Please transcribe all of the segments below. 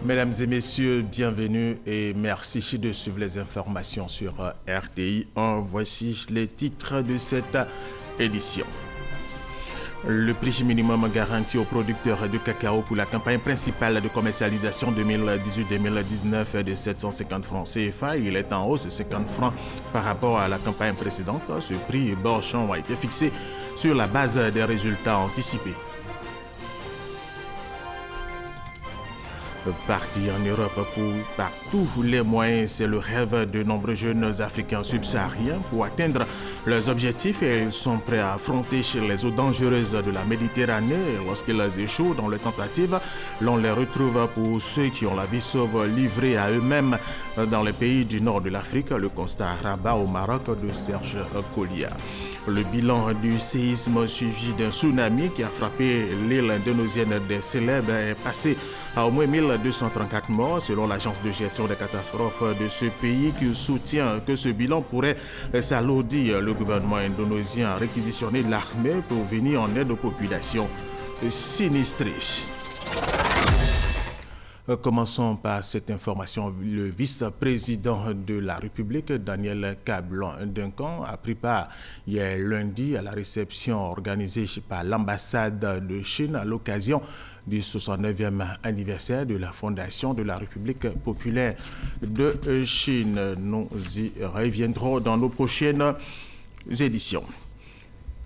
Mesdames et messieurs, bienvenue et merci de suivre les informations sur RTI 1. Voici les titres de cette édition. Le prix minimum garanti aux producteurs de cacao pour la campagne principale de commercialisation 2018-2019 est de 750 francs CFA. Il est en hausse de 50 francs par rapport à la campagne précédente. Ce prix borchon a été fixé sur la base des résultats anticipés. Partir en Europe par tous les moyens, c'est le rêve de nombreux jeunes africains subsahariens pour atteindre leurs objectifs et ils sont prêts à affronter chez les eaux dangereuses de la Méditerranée. Lorsqu'ils échouent dans leurs tentatives, l'on les retrouve pour ceux qui ont la vie sauve livrée à eux-mêmes dans les pays du nord de l'Afrique. Le constat à Rabat au Maroc de Serge Collier. Le bilan du séisme suivi d'un tsunami qui a frappé l'île indonésienne des Célèbres est passé à au moins 1234 morts selon l'agence de gestion des catastrophes de ce pays qui soutient que ce bilan pourrait s'alourdir. Le gouvernement indonésien a réquisitionné l'armée pour venir en aide aux populations sinistrées. Commençons par cette information. Le vice-président de la République, Daniel Kablan-Duncan, a pris part hier lundi à la réception organisée par l'ambassade de Chine à l'occasion du 69e anniversaire de la fondation de la République populaire de Chine. Nous y reviendrons dans nos prochaines éditions.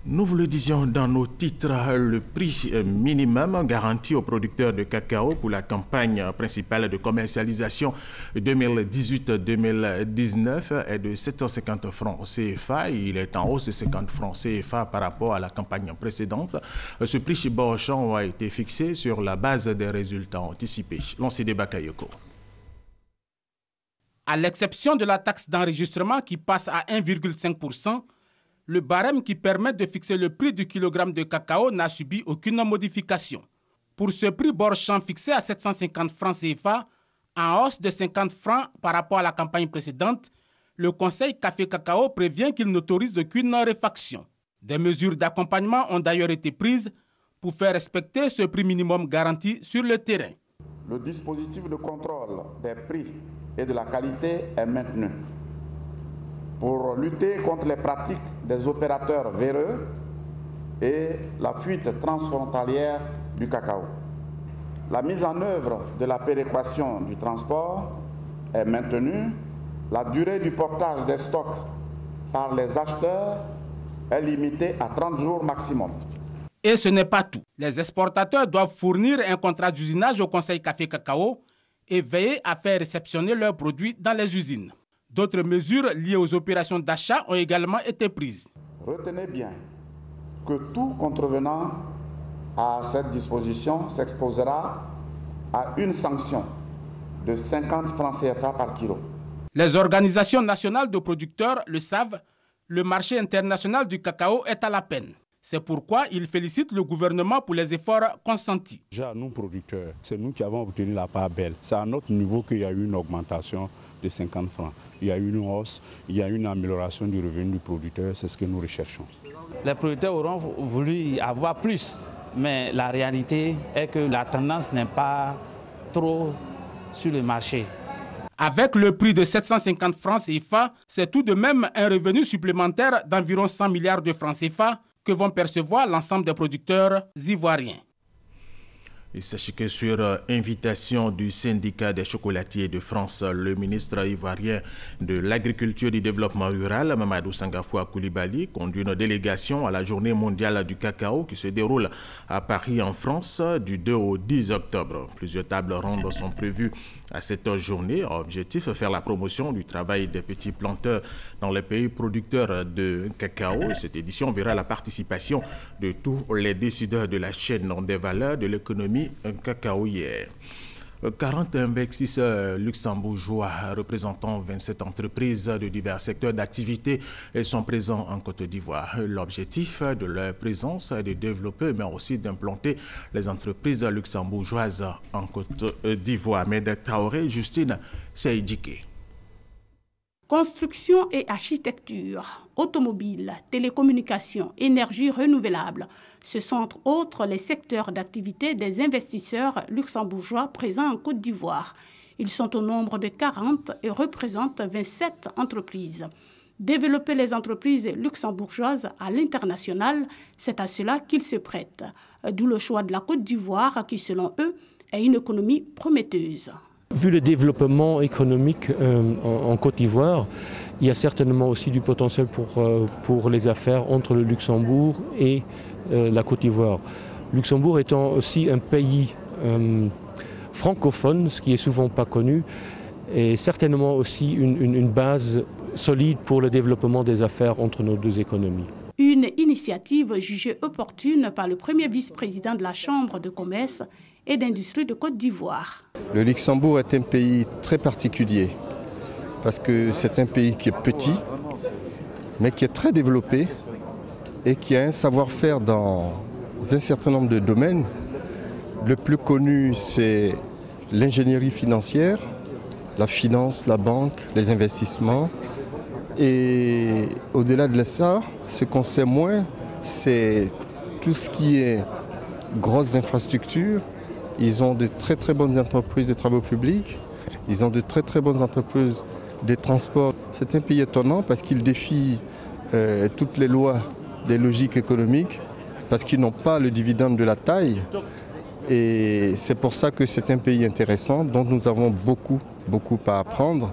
Nous vous le disions dans nos titres, le prix minimum garanti aux producteurs de cacao pour la campagne principale de commercialisation 2018-2019 est de 750 francs CFA. Il est en hausse de 50 francs CFA par rapport à la campagne précédente. Ce prix chez Borchon a été fixé sur la base des résultats anticipés. Lancé Bakayoko. À l'exception de la taxe d'enregistrement qui passe à 1,5%, le barème qui permet de fixer le prix du kilogramme de cacao n'a subi aucune modification. Pour ce prix Borchon fixé à 750 francs CFA, en hausse de 50 francs par rapport à la campagne précédente, le Conseil Café-Cacao prévient qu'il n'autorise aucune réfaction. Des mesures d'accompagnement ont d'ailleurs été prises pour faire respecter ce prix minimum garanti sur le terrain. Le dispositif de contrôle des prix et de la qualité est maintenu. Pour lutter contre les pratiques des opérateurs véreux et la fuite transfrontalière du cacao. La mise en œuvre de la péréquation du transport est maintenue. La durée du portage des stocks par les acheteurs est limitée à 30 jours maximum. Et ce n'est pas tout. Les exportateurs doivent fournir un contrat d'usinage au Conseil Café-Cacao et veiller à faire réceptionner leurs produits dans les usines. D'autres mesures liées aux opérations d'achat ont également été prises. Retenez bien que tout contrevenant à cette disposition s'exposera à une sanction de 50 francs CFA par kilo. Les organisations nationales de producteurs le savent, le marché international du cacao est à la peine. C'est pourquoi ils félicitent le gouvernement pour les efforts consentis. Déjà, nous producteurs, c'est nous qui avons obtenu la part belle. C'est à notre niveau qu'il y a eu une augmentation de 50 francs. Il y a eu une hausse, il y a eu une amélioration du revenu du producteur, c'est ce que nous recherchons. Les producteurs auront voulu avoir plus, mais la réalité est que la tendance n'est pas trop sur le marché. Avec le prix de 750 francs CFA, c'est tout de même un revenu supplémentaire d'environ 100 milliards de francs CFA que vont percevoir l'ensemble des producteurs ivoiriens. Et sachez que sur invitation du syndicat des chocolatiers de France, le ministre ivoirien de l'Agriculture et du Développement rural, Mamadou Sangafoua Koulibaly, conduit une délégation à la Journée mondiale du cacao qui se déroule à Paris en France du 2 au 10 octobre. Plusieurs tables rondes sont prévues à cette journée. Objectif, faire la promotion du travail des petits planteurs dans les pays producteurs de cacao. Cette édition verra la participation de tous les décideurs de la chaîne des valeurs de l'économie cacaoyère. 40 investisseurs luxembourgeois représentant 27 entreprises de divers secteurs d'activité sont présents en Côte d'Ivoire. L'objectif de leur présence est de développer mais aussi d'implanter les entreprises luxembourgeoises en Côte d'Ivoire. Ahmed Traoré, Justine Seydjike. Construction et architecture, automobile, télécommunications, énergie renouvelable. Ce sont entre autres les secteurs d'activité des investisseurs luxembourgeois présents en Côte d'Ivoire. Ils sont au nombre de 40 et représentent 27 entreprises. Développer les entreprises luxembourgeoises à l'international, c'est à cela qu'ils se prêtent. D'où le choix de la Côte d'Ivoire qui, selon eux, est une économie prometteuse. Vu le développement économique en Côte d'Ivoire, il y a certainement aussi du potentiel pour les affaires entre le Luxembourg et la Côte d'Ivoire. Luxembourg étant aussi un pays francophone, ce qui est souvent pas connu, et certainement aussi une base solide pour le développement des affaires entre nos deux économies. Une initiative jugée opportune par le premier vice-président de la Chambre de commerce et d'industrie de Côte d'Ivoire. Le Luxembourg est un pays très particulier parce que c'est un pays qui est petit, mais qui est très développé et qui a un savoir-faire dans un certain nombre de domaines. Le plus connu, c'est l'ingénierie financière, la finance, la banque, les investissements. Et au-delà de ça, ce qu'on sait moins, c'est tout ce qui est grosses infrastructures. Ils ont de très très bonnes entreprises de travaux publics. Ils ont de très très bonnes entreprises de transport. C'est un pays étonnant parce qu'il défie toutes les lois des logiques économiques, parce qu'ils n'ont pas le dividende de la taille. Et c'est pour ça que c'est un pays intéressant dont nous avons beaucoup à apprendre.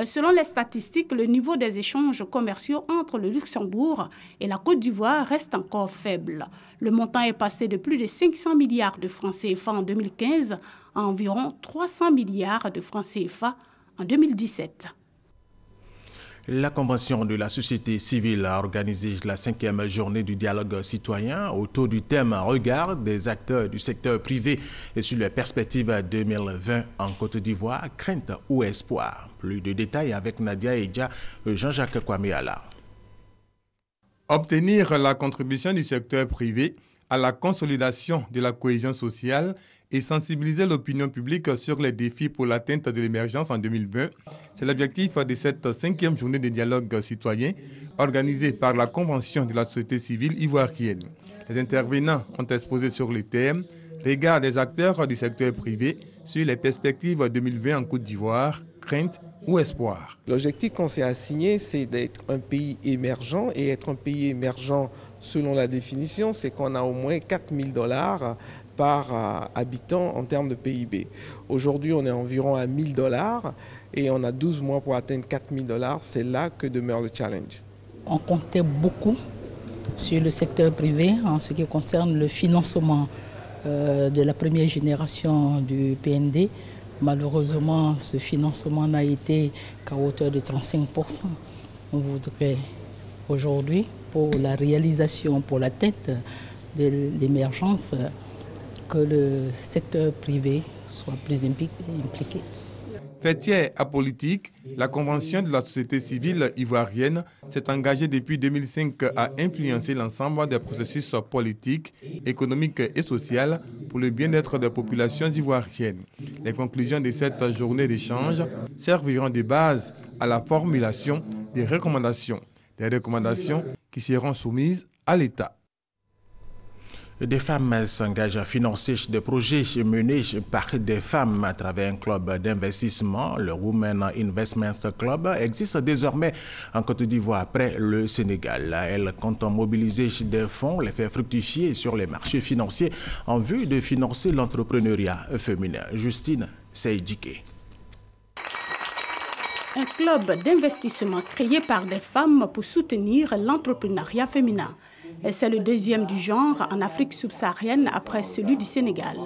Selon les statistiques, le niveau des échanges commerciaux entre le Luxembourg et la Côte d'Ivoire reste encore faible. Le montant est passé de plus de 500 milliards de francs CFA en 2015 à environ 300 milliards de francs CFA en 2017. La Convention de la société civile a organisé la 5e journée du dialogue citoyen autour du thème « Regard des acteurs du secteur privé et sur les perspectives 2020 en Côte d'Ivoire, crainte ou espoir ». Plus de détails avec Nadia Edja et Jean-Jacques Kwameala. Obtenir la contribution du secteur privé à la consolidation de la cohésion sociale et sensibiliser l'opinion publique sur les défis pour l'atteinte de l'émergence en 2020. C'est l'objectif de cette 5e journée de dialogue citoyen organisée par la Convention de la société civile ivoirienne. Les intervenants ont exposé sur les thèmes « Regard des acteurs du secteur privé sur les perspectives 2020 en Côte d'Ivoire, crainte ou espoir ». L'objectif qu'on s'est assigné, c'est d'être un pays émergent, et être un pays émergent, selon la définition, c'est qu'on a au moins 4 000 $ par habitant en termes de PIB. Aujourd'hui, on est environ à 1 000 $ et on a 12 mois pour atteindre 4 000 $. C'est là que demeure le challenge. On comptait beaucoup sur le secteur privé en ce qui concerne le financement de la première génération du PND. Malheureusement, ce financement n'a été qu'à hauteur de 35%. On voudrait aujourd'hui, pour la réalisation, pour l'atteinte de l'émergence, que le secteur privé soit plus impliqué. Fêtière apolitique, la Convention de la société civile ivoirienne s'est engagée depuis 2005 à influencer l'ensemble des processus politiques, économiques et sociaux pour le bien-être des populations ivoiriennes. Les conclusions de cette journée d'échange serviront de base à la formulation des recommandations qui seront soumises à l'État. Des femmes s'engagent à financer des projets menés par des femmes à travers un club d'investissement. Le Women Investment Club existe désormais en Côte d'Ivoire après le Sénégal. Elle compte mobiliser des fonds, les faire fructifier sur les marchés financiers en vue de financer l'entrepreneuriat féminin. Justine Seydjike. Un club d'investissement créé par des femmes pour soutenir l'entrepreneuriat féminin. C'est le deuxième du genre en Afrique subsaharienne après celui du Sénégal.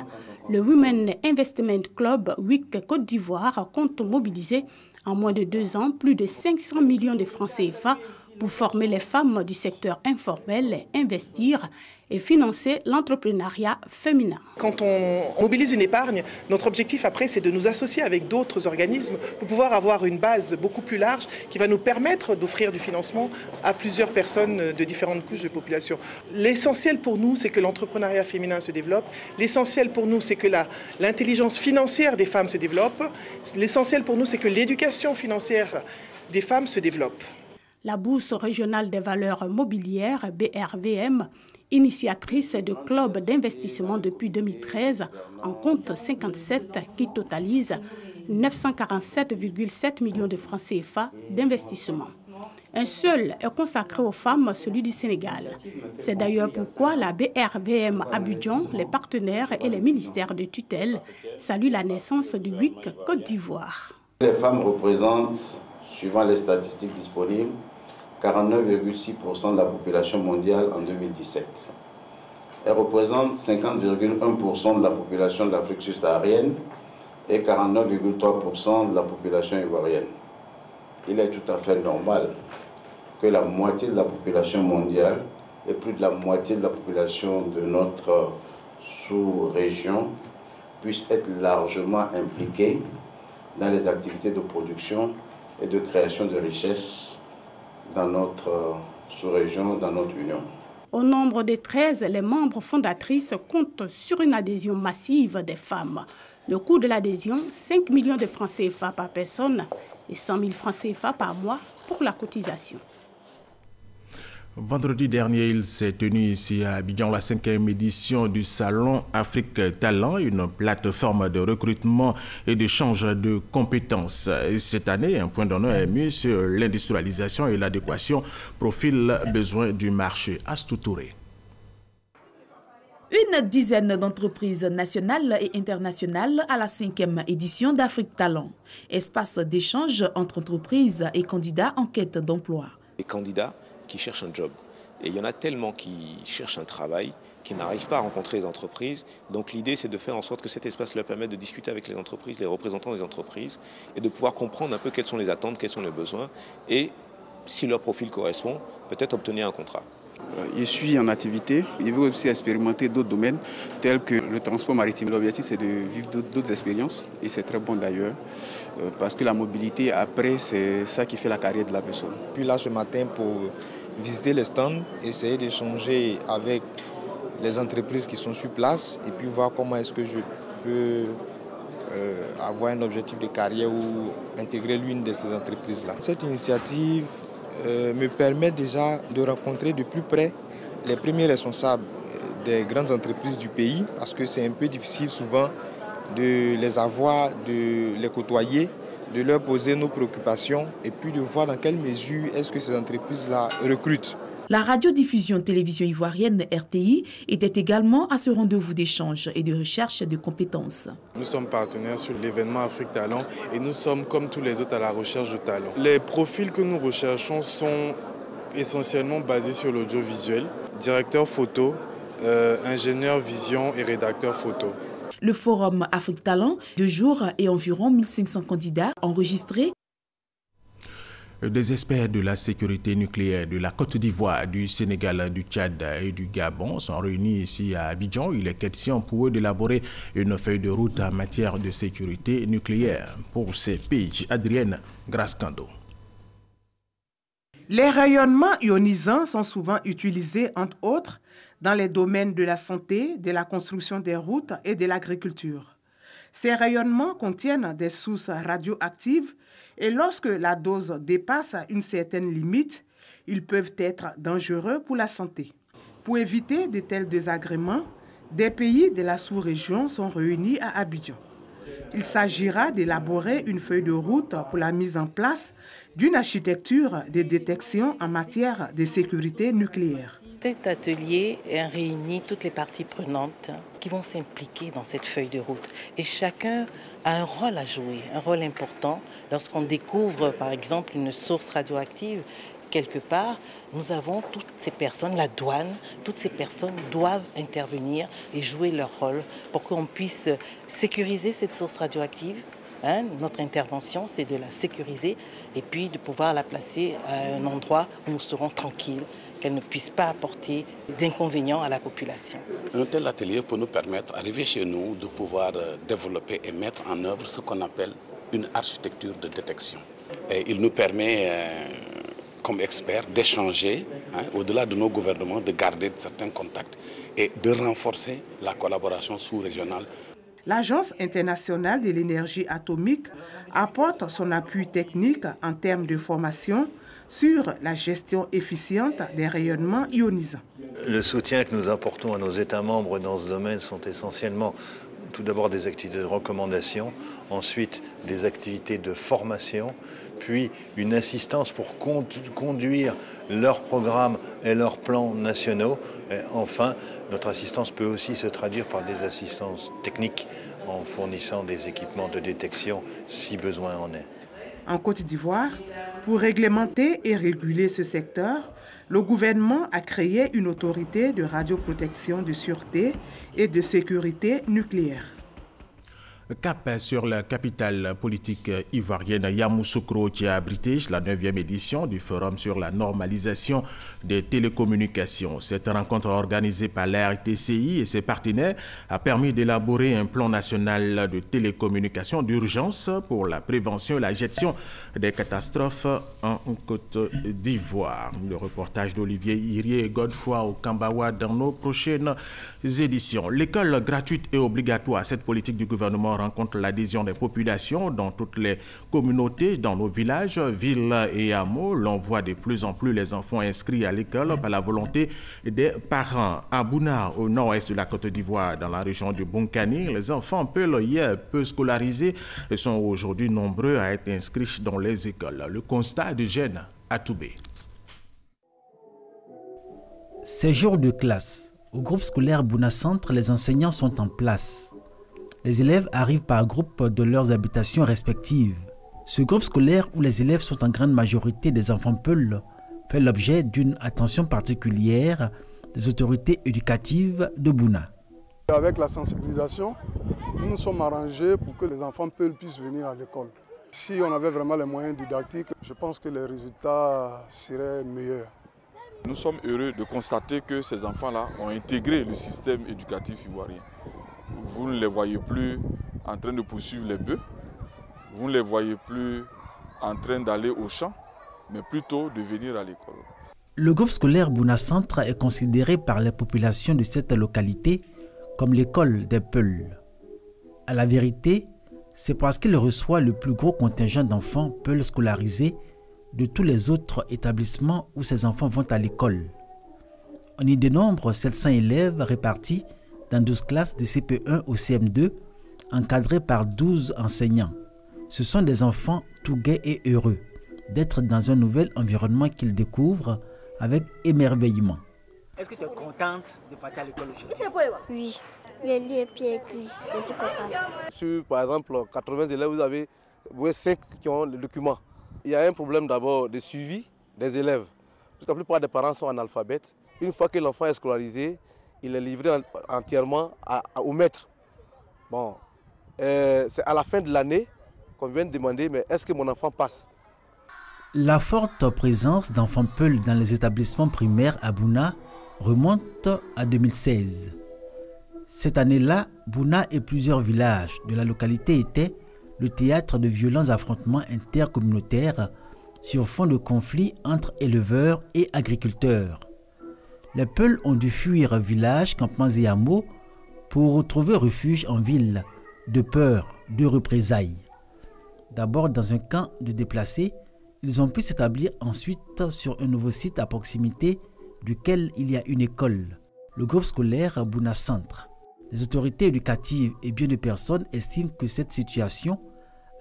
Le Women Investment Club WIC Côte d'Ivoire compte mobiliser en moins de 2 ans plus de 500 millions de francs CFA pour former les femmes du secteur informel, investir et financer l'entrepreneuriat féminin. Quand on mobilise une épargne, notre objectif après c'est de nous associer avec d'autres organismes pour pouvoir avoir une base beaucoup plus large qui va nous permettre d'offrir du financement à plusieurs personnes de différentes couches de population. L'essentiel pour nous c'est que l'entrepreneuriat féminin se développe, l'essentiel pour nous c'est que l'intelligence financière des femmes se développe, l'essentiel pour nous c'est que l'éducation financière des femmes se développent. La Bourse régionale des valeurs mobilières, BRVM, initiatrice de clubs d'investissement depuis 2013, en compte 57 qui totalisent 947,7 millions de francs CFA d'investissement. Un seul est consacré aux femmes, celui du Sénégal. C'est d'ailleurs pourquoi la BRVM Abidjan, les partenaires et les ministères de tutelle saluent la naissance du WIC Côte d'Ivoire. Les femmes représentent, suivant les statistiques disponibles, 49,6% de la population mondiale en 2017. Elles représentent 50,1% de la population de l'Afrique subsaharienne et 49,3% de la population ivoirienne. Il est tout à fait normal que la moitié de la population mondiale et plus de la moitié de la population de notre sous-région puissent être largement impliquées dans les activités de production et de création de richesses dans notre sous-région, dans notre Union. Au nombre des 13, les membres fondatrices comptent sur une adhésion massive des femmes. Le coût de l'adhésion, 5 millions de francs CFA par personne et 100 000 francs CFA par mois pour la cotisation. Vendredi dernier, il s'est tenu ici à Abidjan la 5e édition du Salon Afrique Talent, une plateforme de recrutement et d'échange de compétences. Et cette année, un point d'honneur est mis sur l'industrialisation et l'adéquation profil-besoin du marché. Astou Touré. Une dizaine d'entreprises nationales et internationales à la 5e édition d'Afrique Talent. Espace d'échange entre entreprises et candidats en quête d'emploi. Les candidats qui cherchent un job. Et il y en a tellement qui cherchent un travail, qui n'arrivent pas à rencontrer les entreprises. Donc l'idée, c'est de faire en sorte que cet espace leur permette de discuter avec les entreprises, les représentants des entreprises, et de pouvoir comprendre un peu quelles sont les attentes, quels sont les besoins, et si leur profil correspond, peut-être obtenir un contrat. Je suis en activité. Je veux aussi expérimenter d'autres domaines tels que le transport maritime. L'objectif, c'est de vivre d'autres expériences et c'est très bon d'ailleurs parce que la mobilité, après, c'est ça qui fait la carrière de la personne. Je suis là ce matin pour visiter les stands, essayer d'échanger avec les entreprises qui sont sur place et puis voir comment est-ce que je peux avoir un objectif de carrière ou intégrer l'une de ces entreprises-là. Cette initiative me permet déjà de rencontrer de plus près les premiers responsables des grandes entreprises du pays parce que c'est un peu difficile souvent de les avoir, de les côtoyer, de leur poser nos préoccupations et puis de voir dans quelle mesure est-ce que ces entreprises-là recrutent. La radiodiffusion télévision ivoirienne RTI était également à ce rendez-vous d'échange et de recherche de compétences. Nous sommes partenaires sur l'événement Afrique Talent et nous sommes comme tous les autres à la recherche de talents. Les profils que nous recherchons sont essentiellement basés sur l'audiovisuel, directeur photo, ingénieur vision et rédacteur photo. Le forum Afrique Talent, 2 jours et environ 1500 candidats enregistrés. Des experts de la sécurité nucléaire de la Côte d'Ivoire, du Sénégal, du Tchad et du Gabon sont réunis ici à Abidjan. Il est question pour eux d'élaborer une feuille de route en matière de sécurité nucléaire pour ces pays. Adrienne Grascando. Les rayonnements ionisants sont souvent utilisés, entre autres, dans les domaines de la santé, de la construction des routes et de l'agriculture. Ces rayonnements contiennent des sources radioactives et lorsque la dose dépasse une certaine limite, ils peuvent être dangereux pour la santé. Pour éviter de tels désagréments, des pays de la sous-région sont réunis à Abidjan. Il s'agira d'élaborer une feuille de route pour la mise en place d'une architecture de détection en matière de sécurité nucléaire. Cet atelier réunit toutes les parties prenantes qui vont s'impliquer dans cette feuille de route. Et chacun a un rôle à jouer, un rôle important. Lorsqu'on découvre, par exemple, une source radioactive, quelque part, nous avons toutes ces personnes, la douane, toutes ces personnes doivent intervenir et jouer leur rôle pour qu'on puisse sécuriser cette source radioactive. Notre intervention, c'est de la sécuriser et puis de pouvoir la placer à un endroit où nous serons tranquilles, qu'elle ne puisse pas apporter d'inconvénients à la population. Un tel atelier peut nous permettre, arriver chez nous, de pouvoir développer et mettre en œuvre ce qu'on appelle une architecture de détection. Et il nous permet, comme experts, d'échanger, au-delà de nos gouvernements, de garder certains contacts et de renforcer la collaboration sous-régionale. L'Agence internationale de l'énergie atomique apporte son appui technique en termes de formation sur la gestion efficiente des rayonnements ionisants. Le soutien que nous apportons à nos États membres dans ce domaine sont essentiellement tout d'abord des activités de recommandation, ensuite des activités de formation, puis une assistance pour conduire leurs programmes et leurs plans nationaux. Et enfin, notre assistance peut aussi se traduire par des assistances techniques en fournissant des équipements de détection si besoin en est. En Côte d'Ivoire, pour réglementer et réguler ce secteur, le gouvernement a créé une autorité de radioprotection de sûreté et de sécurité nucléaire. Cap sur la capitale politique ivoirienne Yamoussoukro qui a abrité la 9e édition du Forum sur la normalisation des télécommunications. Cette rencontre organisée par la RTCI et ses partenaires a permis d'élaborer un plan national de télécommunications d'urgence pour la prévention et la gestion des catastrophes en Côte d'Ivoire. Le reportage d'Olivier Irié et Godefroy au Kambawa dans nos prochaines éditions. L'école gratuite et obligatoire, cette politique du gouvernement rencontre l'adhésion des populations dans toutes les communautés, dans nos villages, villes et hameaux. L'on voit de plus en plus les enfants inscrits à l'école par la volonté des parents. À Bouna, au nord-est de la Côte d'Ivoire, dans la région de Bonkani, les enfants peu scolarisés sont aujourd'hui nombreux à être inscrits dans les écoles. Le constat de Jeanne à Toubé. Ces jours de classe. Au groupe scolaire Bouna Centre, les enseignants sont en place. Les élèves arrivent par groupe de leurs habitations respectives. Ce groupe scolaire où les élèves sont en grande majorité des enfants Peul fait l'objet d'une attention particulière des autorités éducatives de Bouna. Avec la sensibilisation, nous nous sommes arrangés pour que les enfants Peul puissent venir à l'école. Si on avait vraiment les moyens didactiques, je pense que les résultats seraient meilleurs. Nous sommes heureux de constater que ces enfants-là ont intégré le système éducatif ivoirien. Vous ne les voyez plus en train de poursuivre les bœufs, vous ne les voyez plus en train d'aller au champ, mais plutôt de venir à l'école. Le groupe scolaire Bouna Centre est considéré par les populations de cette localité comme l'école des Peuls. À la vérité, c'est parce qu'il reçoit le plus gros contingent d'enfants Peuls scolarisés de tous les autres établissements où ces enfants vont à l'école. On y dénombre 700 élèves répartis dans 12 classes de CP1 au CM2, encadrés par 12 enseignants. Ce sont des enfants tout gais et heureux d'être dans un nouvel environnement qu'ils découvrent avec émerveillement. Est-ce que tu es contente de partir à l'école aujourd'hui? Oui, j'ai lu et puis écrit, je suis contente. Sur par exemple 80 élèves, vous avez 5 qui ont le document. Il y a un problème d'abord de suivi des élèves. Parce que la plupart des parents sont analphabètes. Une fois que l'enfant est scolarisé, il est livré entièrement au maître. Bon, c'est à la fin de l'année qu'on vient de demander, mais est-ce que mon enfant passe? La forte présence d'enfants Peul dans les établissements primaires à Bouna remonte à 2016. Cette année-là, Bouna et plusieurs villages de la localité étaient le théâtre de violents affrontements intercommunautaires sur fond de conflits entre éleveurs et agriculteurs. Les Peuls ont dû fuir villages, campements et hameaux pour retrouver refuge en ville, de peur de représailles. D'abord dans un camp de déplacés, ils ont pu s'établir ensuite sur un nouveau site à proximité duquel il y a une école, le groupe scolaire Bouna Centre. Les autorités éducatives et bien des personnes estiment que cette situation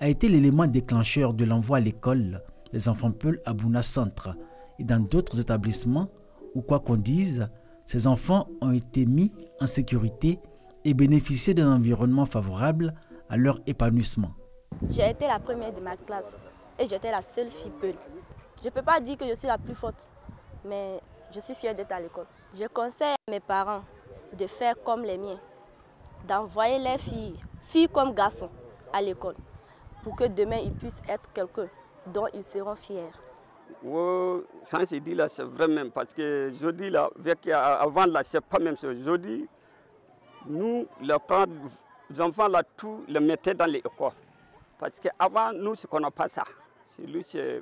a été l'élément déclencheur de l'envoi à l'école des enfants Peul à Bouna Centre et dans d'autres établissements où, quoi qu'on dise, ces enfants ont été mis en sécurité et bénéficié d'un environnement favorable à leur épanouissement. J'ai été la première de ma classe et j'étais la seule fille Peul. Je ne peux pas dire que je suis la plus forte, mais je suis fière d'être à l'école. Je conseille à mes parents de faire comme les miens, d'envoyer les filles comme garçons, à l'école, pour que demain ils puissent être quelqu'un dont ils seront fiers. Oh, ça se dit là, c'est vrai même, parce que je dis là, avant là, c'est pas même chose. Je dis, nous, les enfants là, tout les mettaient dans l'école. Parce qu'avant, nous, ce qu'on n'a pas ça. Lui, c'est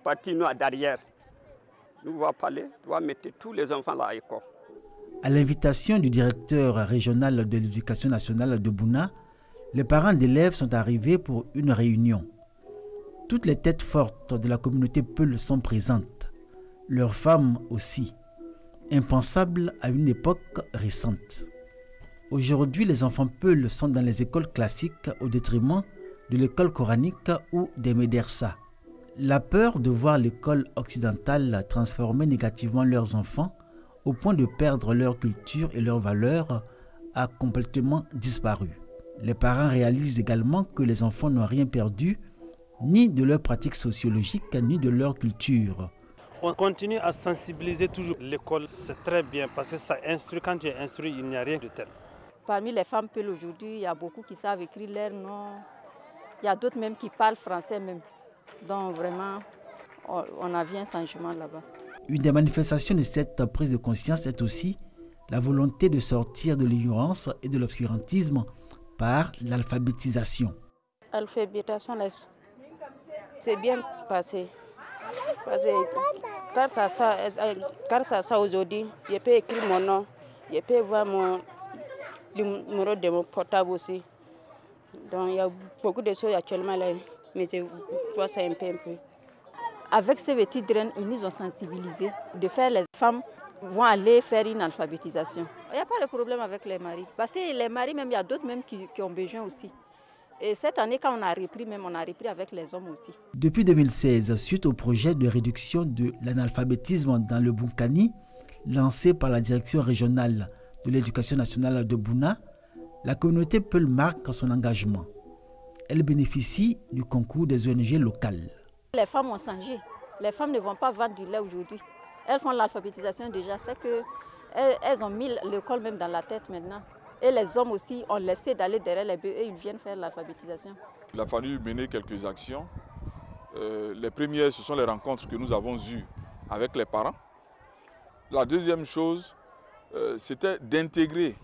parti nous derrière. Nous, on va parler, on va mettre tous les enfants là à l'école. À l'invitation du directeur régional de l'éducation nationale de Bouna, Les parents d'élèves sont arrivés pour une réunion. Toutes les têtes fortes de la communauté Peul sont présentes, leurs femmes aussi, impensable à une époque récente. Aujourd'hui, les enfants Peul sont dans les écoles classiques au détriment de l'école coranique ou des médersas. La peur de voir l'école occidentale transformer négativement leurs enfants au point de perdre leur culture et leurs valeurs a complètement disparu. Les parents réalisent également que les enfants n'ont rien perdu, ni de leur pratique sociologique, ni de leur culture. On continue à sensibiliser toujours. L'école, c'est très bien parce que ça instruit. Quand tu es instruit, il n'y a rien de tel. Parmi les femmes Peul aujourd'hui, il y a beaucoup qui savent écrire leur nom. Il y a d'autres même qui parlent français même. Donc vraiment, on a vu un changement là-bas. Une des manifestations de cette prise de conscience est aussi la volonté de sortir de l'ignorance et de l'obscurantisme par l'alphabétisation. L'alphabétisation, c'est bien passé. Parce que quand ça aujourd'hui, je peux écrire mon nom, je peux voir mon numéro de mon portable aussi. Donc il y a beaucoup de choses actuellement là, mais je vois ça un peu. Avec ces petits drains, ils nous ont sensibilisés de faire les femmes vont aller faire une alphabétisation. Il n'y a pas de problème avec les maris. Parce que les maris, même, il y a d'autres même qui ont besoin aussi. Et cette année, quand on a repris, même, on a repris avec les hommes aussi. Depuis 2016, suite au projet de réduction de l'analphabétisme dans le Bunkani, lancé par la direction régionale de l'éducation nationale de Bouna, la communauté Peul marque son engagement. Elle bénéficie du concours des ONG locales. Les femmes ont changé. Les femmes ne vont pas vendre du lait aujourd'hui. Elles font l'alphabétisation déjà. C'est qu'elles ont mis l'école même dans la tête maintenant. Et les hommes aussi ont laissé d'aller derrière les bœufs et ils viennent faire l'alphabétisation. Il a fallu mener quelques actions. Les premières, ce sont les rencontres que nous avons eues avec les parents. La deuxième chose, c'était d'intégrer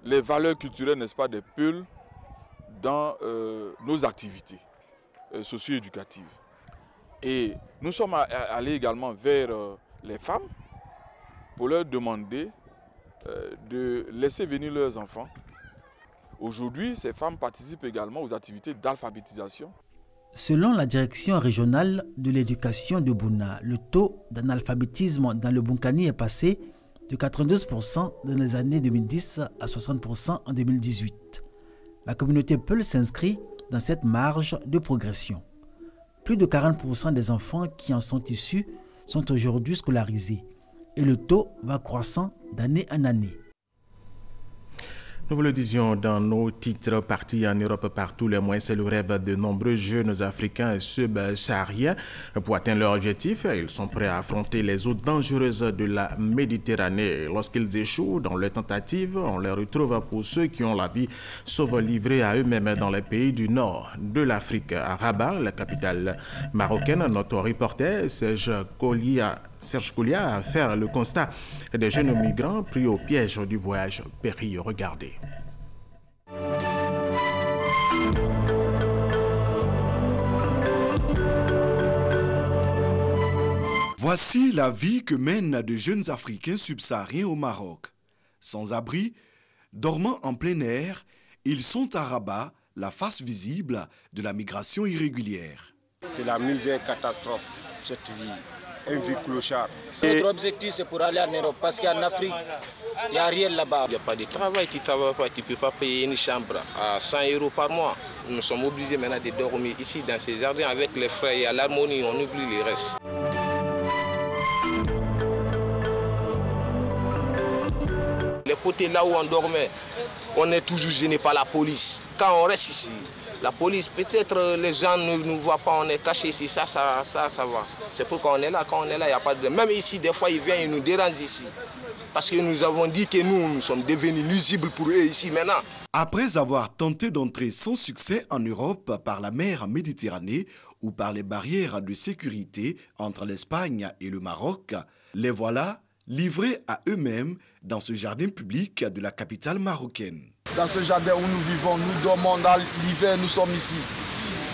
les valeurs culturelles, n'est-ce pas, des Peuls dans nos activités socio-éducatives. Et nous sommes allés également vers les femmes pour leur demander de laisser venir leurs enfants. Aujourd'hui, ces femmes participent également aux activités d'alphabétisation. Selon la direction régionale de l'éducation de Bouna, le taux d'analphabétisme dans le Bunkani est passé de 92% dans les années 2010 à 60% en 2018. La communauté Peul s'inscrit dans cette marge de progression. Plus de 40% des enfants qui en sont issus sont aujourd'hui scolarisés et le taux va croissant d'année en année. Nous vous le disions dans nos titres, partis en Europe par tous les moyens, c'est le rêve de nombreux jeunes Africains et subsahariens. Pour atteindre leur objectif, ils sont prêts à affronter les eaux dangereuses de la Méditerranée. Lorsqu'ils échouent dans leurs tentatives, on les retrouve pour ceux qui ont la vie sauf livrés à eux-mêmes dans les pays du nord de l'Afrique. À Rabat, la capitale marocaine, notre reporter Serge Koulia a fait le constat des jeunes migrants pris au piège du voyage périlleux. Regardez. Voici la vie que mènent de jeunes Africains subsahariens au Maroc. Sans abri, dormant en plein air, ils sont à Rabat, la face visible de la migration irrégulière. C'est la misère catastrophe, cette vie. Un vie clochard. Notre objectif, c'est pour aller en Europe, parce qu'en Afrique, il n'y a rien là-bas. Il n'y a pas de travail, tu ne travailles pas, tu ne peux pas payer une chambre à 100 € par mois. Nous sommes obligés maintenant de dormir ici dans ces jardins avec les frères et à l'harmonie, on oublie les restes. Les côtés là où on dormait, on est toujours gêné par la police. Quand on reste ici, la police, peut-être les gens ne nous voient pas, on est caché ici, ça va. C'est pourquoi on est là, quand on est là, il n'y a pas de... Même ici, des fois, ils viennent, ils nous dérangent ici. Parce que nous avons dit que nous sommes devenus nuisibles pour eux ici maintenant. Après avoir tenté d'entrer sans succès en Europe par la mer Méditerranée ou par les barrières de sécurité entre l'Espagne et le Maroc, les voilà livrés à eux-mêmes dans ce jardin public de la capitale marocaine. Dans ce jardin où nous vivons, nous dormons dans l'hiver, nous sommes ici.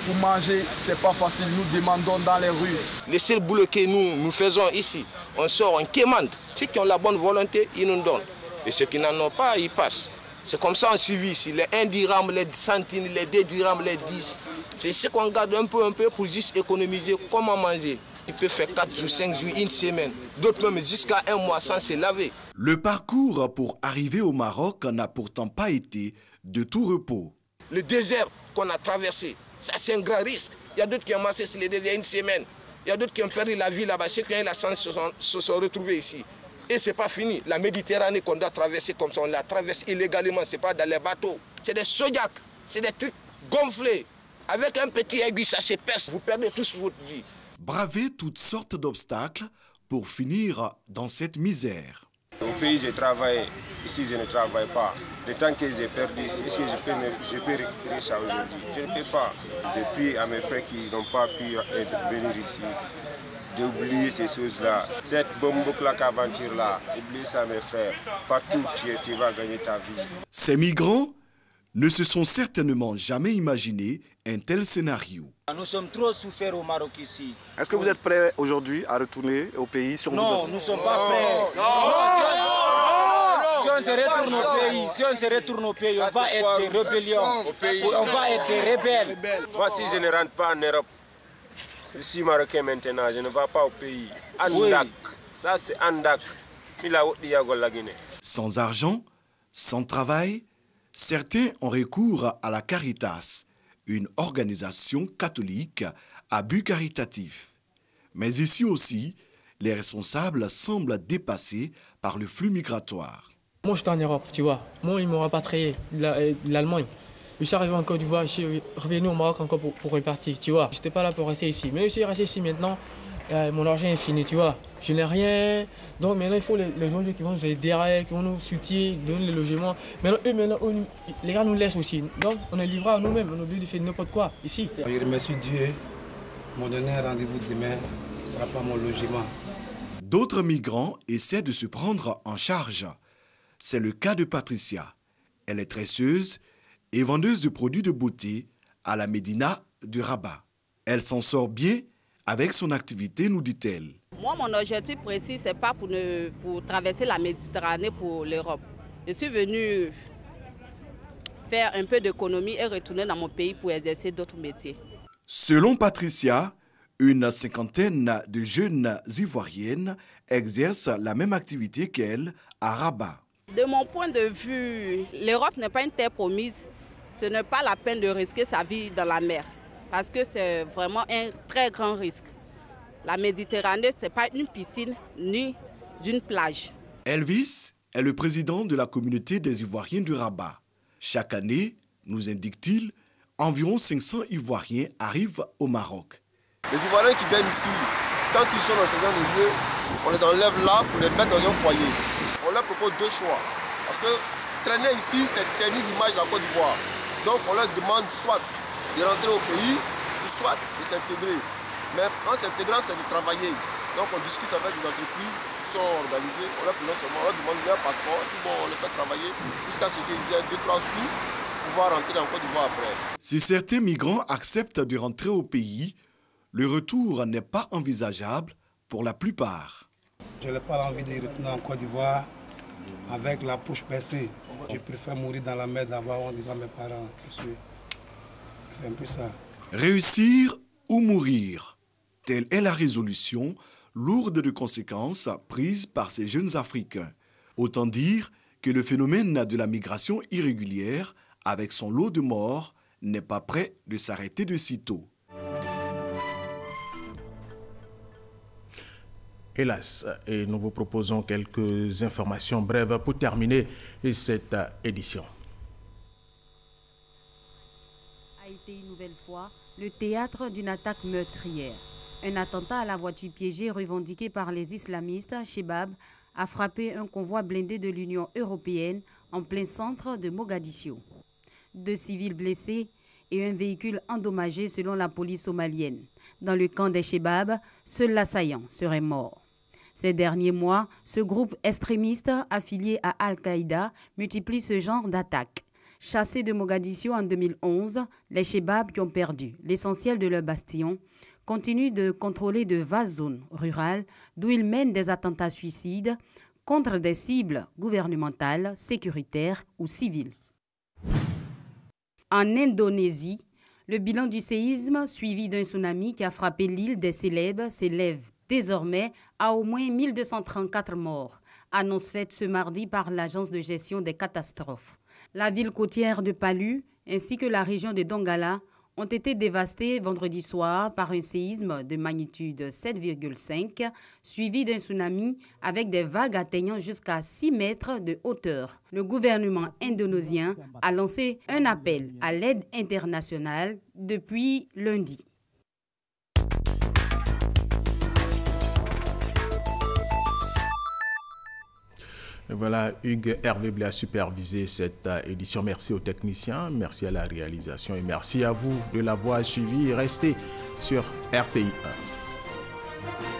Pour manger, c'est pas facile, nous demandons dans les rues. Les seuls boulots que nous faisons ici, on sort, on quémande. Ceux qui ont la bonne volonté, ils nous donnent. Et ceux qui n'en ont pas, ils passent. C'est comme ça on suivi ici. Les 1 dirham, les centimes, les 2 dirhams, les 10. C'est ce qu'on garde un peu pour juste économiser. Comment manger? Il peut faire 4 jours, 5 jours, une semaine. D'autres même jusqu'à 1 mois sans se laver. Le parcours pour arriver au Maroc n'a pourtant pas été de tout repos. Le désert qu'on a traversé, ça c'est un grand risque. Il y a d'autres qui ont marché sur le désert une semaine. Il y a d'autres qui ont perdu la vie là-bas. Ceux qui ont eu la chance se sont retrouvés ici. Et ce n'est pas fini. La Méditerranée qu'on doit traverser comme ça, on la traverse illégalement. Ce n'est pas dans les bateaux. C'est des Sojak, c'est des trucs gonflés. Avec un petit aiguille, ça se perce. Vous perdez tous votre vie. Braver toutes sortes d'obstacles pour finir dans cette misère. Au pays, j'ai travaillé. Ici, je ne travaille pas. Le temps que j'ai perdu ici, est-ce que je peux récupérer ça aujourd'hui? Je ne peux pas. J'ai pris à mes frères qui n'ont pas pu venir ici d'oublier ces choses-là. Cette bombe aventure-là, oublie ça mes frères. Partout tu vas gagner ta vie. Ces migrants ne se sont certainement jamais imaginé un tel scénario. Nous sommes trop souffert au Maroc ici. Est-ce que vous êtes prêts aujourd'hui à retourner au pays sur Non, nous ne sommes pas prêts. Si on se retourne au pays, on va être des rébellions. On va être des rebelles. Moi, si je ne rentre pas en Europe, je suis marocain maintenant, je ne vais pas au pays. Andak, ça c'est Andak. Sans argent, sans travail, certains ont recours à la Caritas, une organisation catholique à but caritatif. Mais ici aussi, les responsables semblent dépassés par le flux migratoire. Moi, j'étais en Europe, tu vois. Moi, ils m'ont rapatrié de l'Allemagne. Je suis arrivé en Côte d'Ivoire, je suis revenu au Maroc encore pour repartir, tu vois. Je n'étais pas là pour rester ici. Mais je suis resté ici maintenant. Mon argent est fini, tu vois. Je n'ai rien. Donc maintenant, il faut les gens qui vont nous aider, qui vont nous soutenir, donner le logement. Maintenant, les gars nous laissent aussi. Donc on est livrés à nous-mêmes. On a oublié de faire n'importe quoi ici. Je remercie Dieu. M'ont donné un rendez-vous demain par rapport à mon logement. D'autres migrants essaient de se prendre en charge. C'est le cas de Patricia. Elle est tresseuse et vendeuse de produits de beauté à la Médina de Rabat. Elle s'en sort bien avec son activité, nous dit-elle. Moi, mon objectif précis, ce n'est pas pour traverser la Méditerranée pour l'Europe. Je suis venue faire un peu d'économie et retourner dans mon pays pour exercer d'autres métiers. Selon Patricia, une cinquantaine de jeunes Ivoiriennes exercent la même activité qu'elle à Rabat. De mon point de vue, l'Europe n'est pas une terre promise. Ce n'est pas la peine de risquer sa vie dans la mer, parce que c'est vraiment un très grand risque. La Méditerranée, ce n'est pas une piscine ni une plage. Elvis est le président de la communauté des Ivoiriens de Rabat. Chaque année, nous indique-t-il, environ 500 Ivoiriens arrivent au Maroc. Les Ivoiriens qui viennent ici, quand ils sont dans ce genre de milieu, on les enlève là pour les mettre dans un foyer. On leur propose deux choix. Parce que traîner ici, c'est ternir l'image de la Côte d'Ivoire. Donc on leur demande soit de rentrer au pays, ou soit de s'intégrer. Mais en s'intégrant, c'est de travailler. Donc on discute avec des entreprises qui sont organisées, on leur présente seulement, on leur demande leur passeport, et puis bon, on les fait travailler jusqu'à ce qu'ils aient 2-3 sous pour pouvoir rentrer en Côte d'Ivoire après. Si certains migrants acceptent de rentrer au pays, le retour n'est pas envisageable pour la plupart. Je n'ai pas envie de retourner en Côte d'Ivoire avec la bouche percée. Je préfère mourir dans la mer d'avoir honte devant mes parents. C'est un peu ça. Réussir ou mourir, telle est la résolution lourde de conséquences prise par ces jeunes Africains. Autant dire que le phénomène de la migration irrégulière, avec son lot de morts, n'est pas prêt de s'arrêter de sitôt. Hélas, et nous vous proposons quelques informations brèves pour terminer cette édition. A été une nouvelle fois le théâtre d'une attaque meurtrière. Un attentat à la voiture piégée revendiqué par les islamistes Chebab a frappé un convoi blindé de l'Union européenne en plein centre de Mogadiscio. 2 civils blessés et un véhicule endommagé selon la police somalienne. Dans le camp des Chebab, seul l'assaillant serait mort. Ces derniers mois, ce groupe extrémiste affilié à Al-Qaïda multiplie ce genre d'attaques. Chassés de Mogadiscio en 2011, les Chebab qui ont perdu l'essentiel de leur bastion continuent de contrôler de vastes zones rurales d'où ils mènent des attentats suicides contre des cibles gouvernementales, sécuritaires ou civiles. En Indonésie, le bilan du séisme suivi d'un tsunami qui a frappé l'île des Célèbes s'élève désormais à au moins 1234 morts, annonce faite ce mardi par l'Agence de gestion des catastrophes. La ville côtière de Palu ainsi que la région de Donggala ont été dévastées vendredi soir par un séisme de magnitude 7,5 suivi d'un tsunami avec des vagues atteignant jusqu'à 6 mètres de hauteur. Le gouvernement indonésien a lancé un appel à l'aide internationale depuis lundi. Voilà, Hugues Hervé Blé a supervisé cette édition. Merci aux techniciens, merci à la réalisation et merci à vous de l'avoir suivi. Restez sur RTI 1.